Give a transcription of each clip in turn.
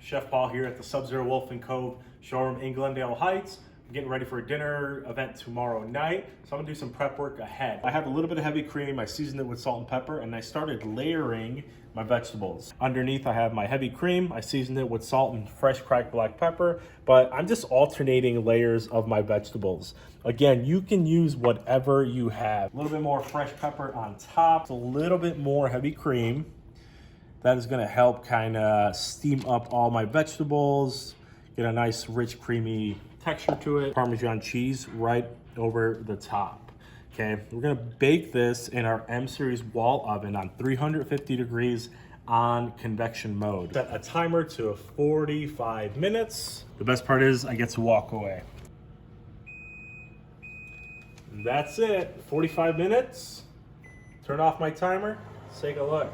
Chef Paul here at the Sub-Zero Wolf and Cove showroom in Glendale Heights. I'm getting ready for a dinner event tomorrow night, so I'm gonna do some prep work ahead. I have a little bit of heavy cream, I seasoned it with salt and pepper, and I started layering my vegetables. Underneath I have my heavy cream, I seasoned it with salt and fresh cracked black pepper, but I'm just alternating layers of my vegetables. Again, you can use whatever you have. A little bit more fresh pepper on top, a little bit more heavy cream. That is gonna help kind of steam up all my vegetables, get a nice rich creamy texture to it. Parmesan cheese right over the top. Okay, we're gonna bake this in our M series wall oven on 350 degrees on convection mode. Set a timer to 45 minutes. The best part is I get to walk away. And that's it, 45 minutes. Turn off my timer, let's take a look.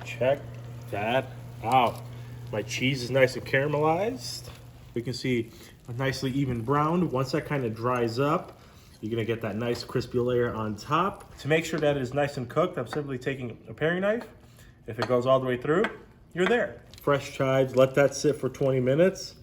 Check that out. My cheese is nice and caramelized. We can see a nicely even brown. Once that kind of dries up, you're gonna get that nice crispy layer on top. To make sure that it is nice and cooked, I'm simply taking a paring knife. If it goes all the way through, you're there. Fresh chives, let that sit for 20 minutes,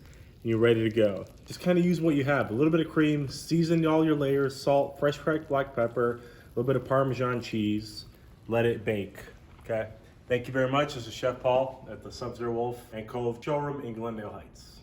and you're ready to go. Just kind of use what you have. A little bit of cream, season all your layers, salt, fresh cracked black pepper, a little bit of Parmesan cheese, let it bake, okay? Thank you very much. This is Chef Paul at the Sub-Zero Wolf and Cove showroom in Glendale Heights.